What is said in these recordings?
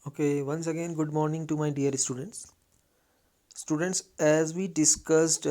Okay, once again, good morning to my dear students. Students, as we discussed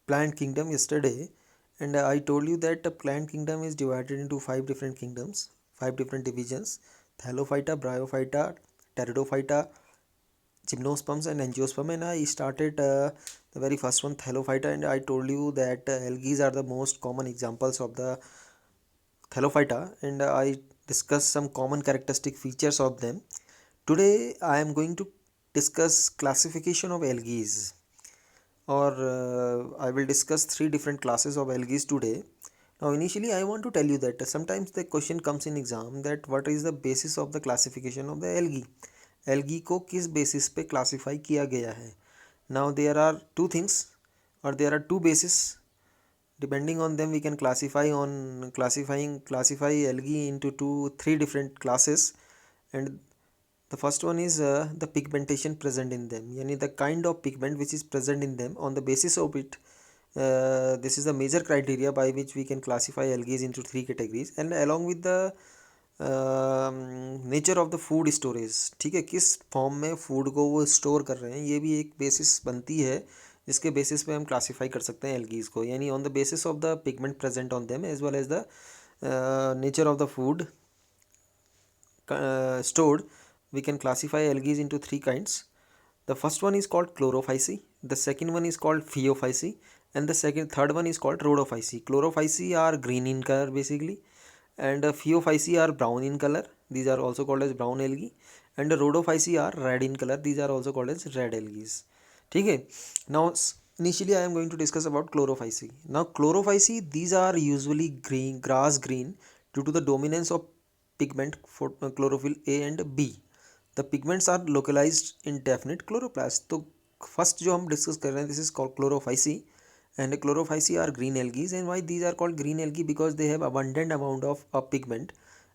plant kingdom yesterday, and I told you that the plant kingdom is divided into five different kingdoms, five different divisions: Thallophyta, Bryophyta, Pteridophyta, Gymnosperms, and Angiosperm. And I started the very first one, Thallophyta, and I told you that algae are the most common examples of the Thallophyta, and I discussed some common characteristic features of them. Today I am going to discuss classification of algae, or I will discuss three different classes of algae today. Now initially I want to tell you that sometimes the question comes in exam that what is the basis of the classification of the algae. Algae को किस basis पे classify किया गया है. Now there are two things, or there are two bases. Depending on them we can classify algae into three different classes. And the first one is the pigmentation present in them, yani the kind of pigment which is present in them. On the basis of it, this is the major criteria by which we can classify algae into three categories. And along with the nature of the food storage, ठीक है, किस form में food को वो store कर रहे हैं, ये भी एक बेसिस बनती है जिसके बेसिस पे हम क्लासीफाई कर सकते हैं एल्गीज को. यानी on the basis of the pigment present on them as well as the nature of the food stored, we can classify algae into three kinds. The first one is called chlorophyce, the second one is called phaeophyce, and the third one is called rhodophyce. Chlorophyce are green in color basically, and phaeophyce are brown in color. These are also called as brown algae, and rhodophyce are red in color. These are also called as red algae. Okay. Now initially I am going to discuss about chlorophyce. Now chlorophyce, these are usually green, grass green, due to the dominance of pigment for chlorophyll A and B. The pigments are localized in definite chloroplast. तो first जो हम discuss कर रहे हैं, this is called chlorophyce, and chlorophyce are green algae. And why these are called green algae? Because they have abundant amount of pigment,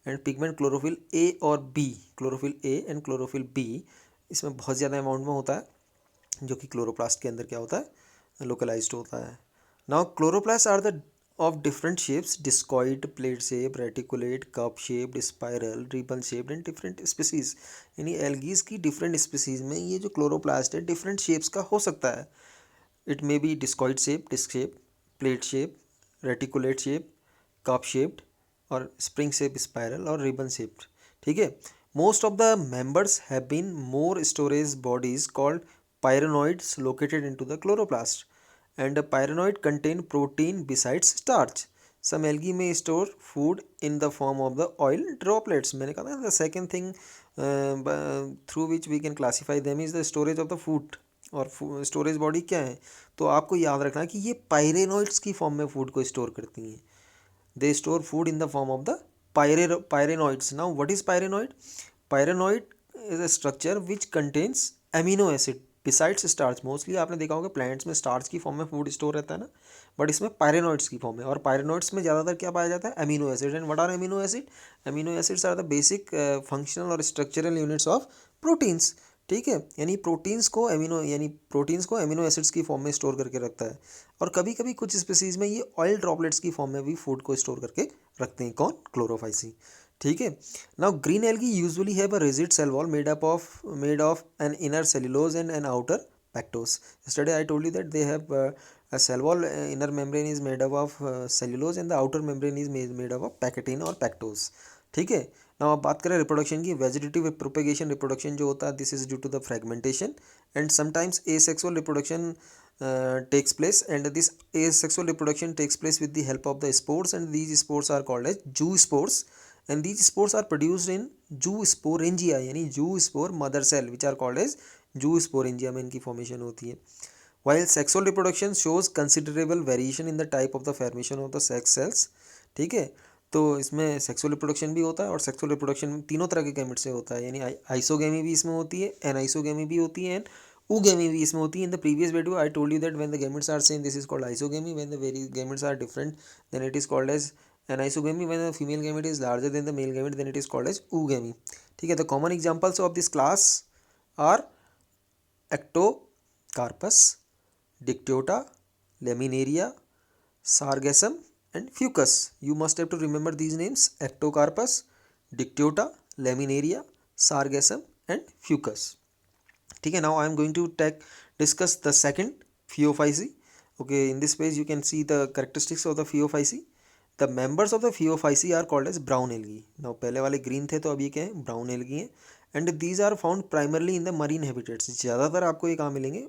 and pigment chlorophyll A और B, chlorophyll A and chlorophyll B, इसमें बहुत ज़्यादा amount में होता है, जो कि chloroplast के अंदर क्या होता है, लोकलाइज्ड होता है. Now chloroplast are the of different shapes: discoid, plate shape, reticulate, cup shaped, spiral, ribbon shaped, and different species. यानी एल्गीज की डिफरेंट स्पीसीज में ये जो क्लोरोप्लास्ट है डिफरेंट शेप्स का हो सकता है. It may be discoid shape, disc shape, plate shape, reticulate shape, cup shaped, और स्प्रिंग शेप, स्पायरल, और रिबन शेप्ड. ठीक है. Most of the members have been more storage bodies called pyronoids located into the chloroplast, and a pyronoid contain protein besides starch. Some algae may store food in the form of the oil droplets. मैंने कहा था the second thing through which we can classify them is the storage of the food. और storage body क्या है, तो आपको याद रखना है कि ये पायरेनोइड्स की फॉर्म में फूड को स्टोर करती हैं. They store food in the form of the pyrenoids. Now what is pyrenoid? Pyrenoid is a structure which contains amino acid besides starch. Mostly आपने देखा होगा प्लांट्स में स्टार्च की फॉर्म में फूड स्टोर रहता है ना, बट इसमें पायरेनोइड्स की फॉर्म है. और पायरेनोइड्स में ज़्यादातर क्या पाया जाता है? Amino acid. And what are amino acid? Amino acids are the basic functional और स्ट्रक्चरल यूनिट्स ऑफ प्रोटीन्स. ठीक है. यानी प्रोटीन्स को अमीनो एसिड्स की फॉर्म में स्टोर करके रखता है. और कभी कभी कुछ स्पीसीज में ये ऑयल ड्रॉपलेट्स की फॉर्म में भी फूड को स्टोर करके रखते हैं. कौन? क्लोरोफाइसी. ठीक है. Now green algae usually have a rigid cell wall made of an inner cellulose and an outer pectose. yesterday I told you that they have a cell wall, inner membrane is made up of cellulose, and the outer membrane is made up of pectin और पैक्टोस. ठीक है. Now अब बात करें reproduction की. Vegetative propagation reproduction जो होता है, this is due to the fragmentation, and sometimes asexual reproduction takes place, and this asexual reproduction takes place with the help of the spores, and these spores are called as zoospores, and these spores are produced in zoosporangia, यानी zoospore mother cell which are called as zoosporangia में इनकी formation होती है. while sexual reproduction shows considerable variation in the type of the formation of the sex cells. ठीक है. तो इसमें sexual reproduction भी होता है, और सेक्सुअल रिप्रोडक्शन तीनों तरह के गैमेट से होता है. यानी आइसोगेमी भी इसमें होती है, एनाइसोगेमी भी होती है, एंड oogamie भी इसमें होती है. In the previous video I told you that when the gametes are same this is called isogamy, when the very gametes are different then it is called as anisogamy. When the female gamete is larger than the male gamete, then it is called as oogamy. ठीक है. The common examples of this class are ectocarpus, dictyota, laminaria, sargassum, and fucus. You must have to remember these names: ectocarpus, dictyota, laminaria, sargassum and fucus. ठीक है, now I am going to discuss the second Phaeophyce. Okay, in this page you can see the characteristics of the Phaeophyce. The members of the Phaeophyce are called as brown algae. Now पहले वाले green थे तो अब ये क्या है, brown algae हैं. And these are found primarily in the marine habitats. ज़्यादातर आपको ये कहाँ मिलेंगे,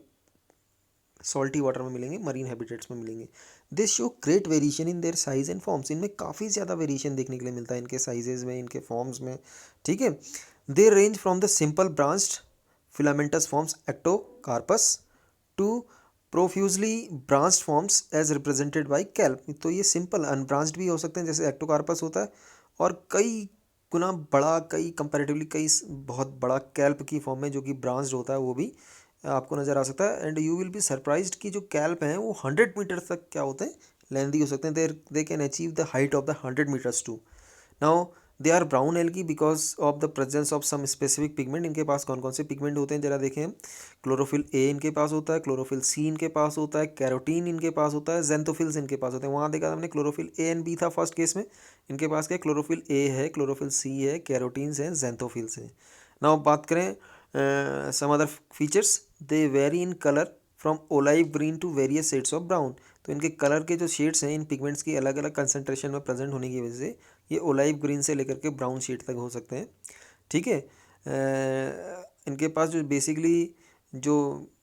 सॉल्टी वाटर में मिलेंगे, मरीन हैबिटेट्स में मिलेंगे. This show great variation in their size and forms. इनमें काफ़ी ज़्यादा वेरिएशन देखने के लिए मिलता है इनके साइजेज में, इनके फॉर्म्स में. ठीक है, they range from the simple branched filamentous forms Ectocarpus to profusely branched forms as represented by kelp. तो ये सिंपल अनब्रांच्ड भी हो सकते हैं जैसे एक्टोकार्पस होता है, और कई गुना बड़ा, कई कंपैरेटिवली कई बहुत बड़ा कैल्प की फॉर्म में जो कि ब्रांच्ड होता है वो भी आपको नज़र आ सकता है. And you will be surprised कि जो कैल्प हैं वो 100 मीटर तक क्या होते हैं, लेंथी हो सकते हैं. They can achieve the height of the 100 meters too. Now they are brown algae because of the presence of some specific pigment. इनके पास कौन कौन से पिगमेंट होते हैं जरा देखें. क्लोरोफिल ए इनके पास होता है, क्लोरोफिल सी इनके पास होता है, कैरोटीन इनके पास होता है, जेंथोफिल्स इनके पास होते हैं. वहाँ देखा हमने क्लोरोफिल ए एंड बी था फर्स्ट केस में. इनके पास क्या, क्लोरोफिल ए है, क्लोरोफिल सी है, कैरोटीन्स हैं, जेंथोफिल्स हैं. नाउ बात करें some other features. They vary in colour from olive green to various shades of brown. तो इनके कलर के जो शेड्स हैं इन पिगमेंट्स की अलग अलग कंसंट्रेशन में प्रेजेंट होने की वजह से ये ओलाइव ग्रीन से लेकर के ब्राउन शेड तक हो सकते हैं. ठीक है, इनके पास जो बेसिकली जो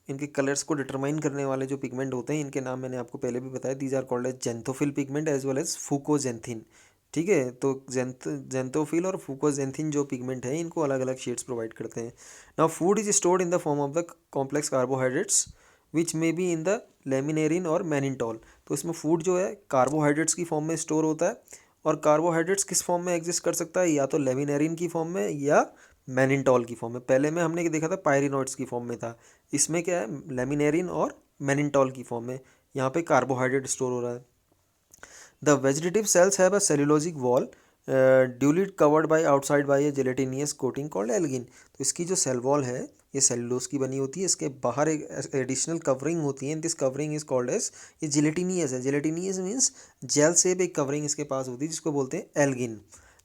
इनके कलर्स को डिटरमाइन करने वाले जो पिगमेंट होते हैं इनके नाम मैंने आपको पहले भी बताया. These are called as xanthophyll pigment as well as fucoxanthin. ठीक है, तो जेंथोफिल और फुकोजेंथिन जो पिगमेंट है इनको अलग अलग शेड्स प्रोवाइड करते हैं. Now food is stored in the form of the complex carbohydrates which may be in the laminarin और मैनिनटॉल. तो इसमें फूड जो है कार्बोहाइड्रेट्स की फॉर्म में स्टोर होता है, और कार्बोहाइड्रेट्स किस फॉर्म में एग्जिस्ट कर सकता है, या तो लेमिनेरिन की फॉर्म में या मैनिनटॉल की फॉर्म में. पहले में हमने देखा था पायरिनोइड्स की फॉर्म में था, इसमें क्या है, लेमिनेरिन और मैनिनटॉल की फॉर्म में. यहाँ पे कार्बोहाइड्रेट स्टोर हो रहा है. The vegetative cells have a cellulosic wall duly covered by outside by a gelatinous coating called algin. तो इसकी जो सेल वॉल है ये सेलुलोज की बनी होती है, इसके बाहर एक एडिशनल कवरिंग होती है. This covering is called as, ये जिलेटिनियस है. जिलेटिनियस मीन्स जेल से एक कवरिंग इसके पास होती है जिसको बोलते हैं एल्गिन.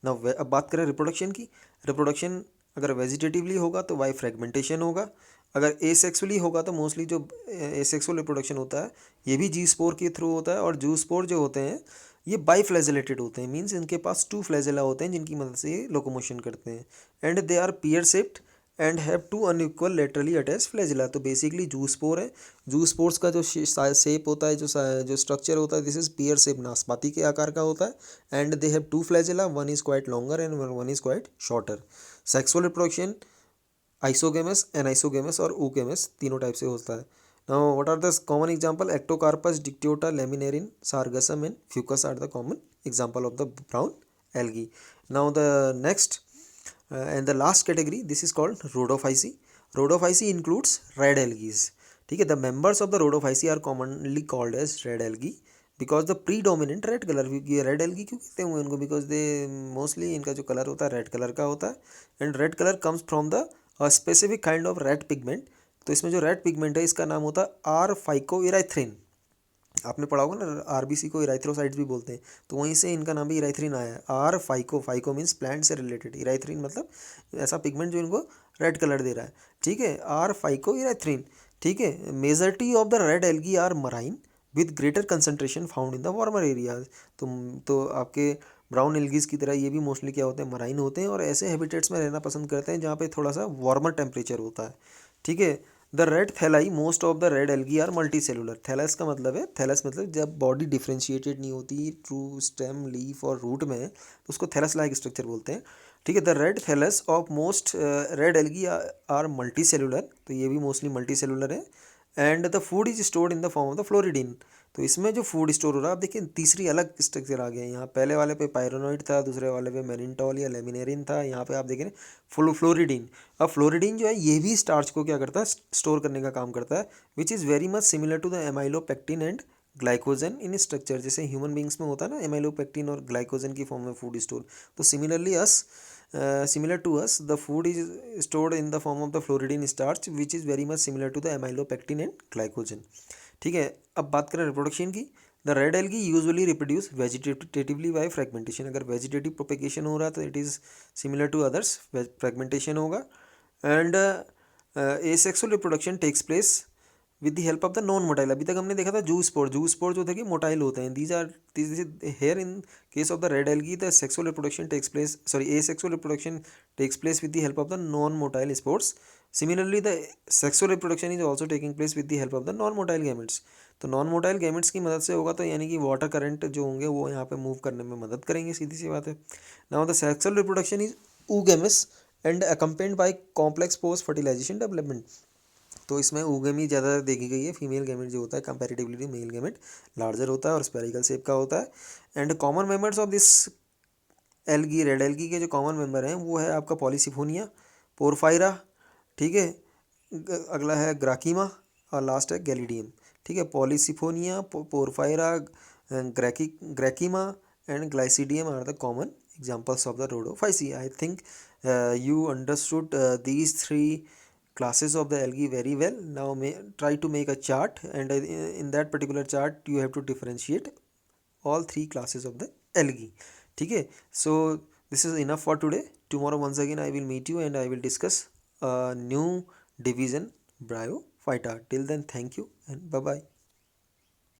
ना अब बात करें रिप्रोडक्शन की. रिप्रोडक्शन अगर वेजिटेटिवली होगा तो बाई फ्रेगमेंटेशन होगा. अगर एसेक्सुअली होगा तो मोस्टली जो एसेक्सुअल रिप्रोडक्शन होता है ये भी जी स्पोर के थ्रू होता है. और जू स्पोर जो होते हैं ये बाई फ्लैजेलेटेड होते हैं, मीन्स इनके पास 2 फ्लैजेला होते हैं जिनकी मदद से ये लोकोमोशन करते हैं. And they are pear shaped and have 2 unequal laterally attach flagella. तो बेसिकली जू स्पोर है. जू स्पोर्स का जो शेप होता है, जो स्ट्रक्चर होता है, दिस इज पियर शेप, नाशपाती के आकार का होता है. And they have 2 flagella, one is quite longer and one is quite shorter. Sexual reproduction isogamous, anisogamous और ऊगेमस तीनों टाइप से होता है. Now, what are the common example? Ectocarpus, Dictyota, Laminarin, Sargassum and Fucus are the common example of the brown algae. Now, the next and the last category, this is called Rhodophyce. Rhodophyce includes red algae. ठीक है, the members of the Rhodophyce are commonly called as red algae because the predominant red color. ये red algae क्यों कहते हैं इनको? Because they mostly इनका जो colour होता है रेड कलर का होता है. and red color comes from the specific kind of red pigment. तो इसमें जो रेड पिगमेंट है इसका नाम होता है आर फाइकोइराइथ्रिन. आपने पढ़ा होगा ना, आरबीसी को इराइथ्रोसाइड्स भी बोलते हैं, तो वहीं से इनका नाम भी इराइथ्रिन आया है. Are phyco, phyco means plant से रिलेटेड, इराइथ्रिन मतलब ऐसा पिगमेंट जो इनको रेड कलर दे रहा है. ठीक है, आर फाइको इराइथ्रिन. ठीक है, majority of the red algae are marine with greater concentration found in the warmer areas. तो आपके ब्राउन एल्गीज की तरह ये भी मोस्टली क्या होते हैं, मराइन होते हैं, और ऐसे हैबिटेट्स में रहना पसंद करते हैं जहाँ पे थोड़ा सा वार्मर टेम्परेचर होता है. ठीक है, the red thalli, most of the red algae are multicellular. Thallus का मतलब है, थैलस मतलब जब बॉडी डिफ्रेंशिएटेड नहीं होती ट्रू स्टेम, लीफ और रूट में, तो उसको थैलस लाइक स्ट्रक्चर बोलते हैं. ठीक है, the red thallus of most red algae are multicellular. तो ये भी मोस्टली मल्टी सेलुलर है. And the food is stored in the form of the floridean. तो इसमें जो फूड स्टोर हो रहा है, आप देखिए तीसरी अलग स्ट्रक्चर आ गया है. यहाँ पहले वाले पे पायरोनोइड था, दूसरे वाले पे मैनिनटॉल या लेमिनेरिन था, यहाँ पे आप देखें फ्लोरिडीन. अब फ्लोरिडीन जो है ये भी स्टार्च को क्या करता है, स्टोर करने का काम करता है, which is very much similar to the amylopectin and glycogen in structure. जैसे ह्यूमन बींग्स में होता है ना एमाइलोपेक्टिन और ग्लाइकोजन की फॉर्म में फूड स्टोर, तो similar to us the food is stored in the form of the floridine starch which is very much similar to the amylopectin and glycogen. ठीक है, अब बात करें रिप्रोडक्शन की. The red algae usually reproduce vegetatively by fragmentation. अगर vegetative propagation हो रहा है तो it is similar to others, fragmentation होगा. And asexual reproduction takes place with the help of the non motile. अभी तक हमने देखा था जू स्पोर जो थे कि मोटाइल होते हैं. These hair in case of the red algae the sexual reproduction takes place, asexual reproduction takes place with the help of the non motile spores. Similarly the sexual reproduction is also taking place with the help of the non motile gametes. तो non motile gametes की मदद से होगा, तो यानी कि water current जो होंगे वो यहाँ पे मूव करने में मदद करेंगे, सीधी सी बात है. Now the sexual reproduction is oogamous and accompanied by complex post fertilization development. तो इसमें oogamie ज़्यादा देखी गई है. फीमेल गैमेट जो होता है कंपैरेटिवली मेल गैमेट लार्जर होता है और स्पेरिकल शेप का होता है. And common members of this algae, red algae के जो कॉमन मेंबर हैं वो है आपका पॉलीसिफोनिया, पोरफायरा, ठीक है. अगला है ग्राकीमा और लास्ट है गैलिडियम. ठीक है, Polysiphonia, Porphyra, Gracilaria and Gelidium are the common examples of the rhodophyceae. I think you understood these three classes of the algae very well. Now try to make a chart, and in that particular chart you have to differentiate all three classes of the algae. ठीक है, so this is enough for today. Tomorrow once again I will meet you and I will discuss a new division, Bryophyta. Till then, thank you and bye bye.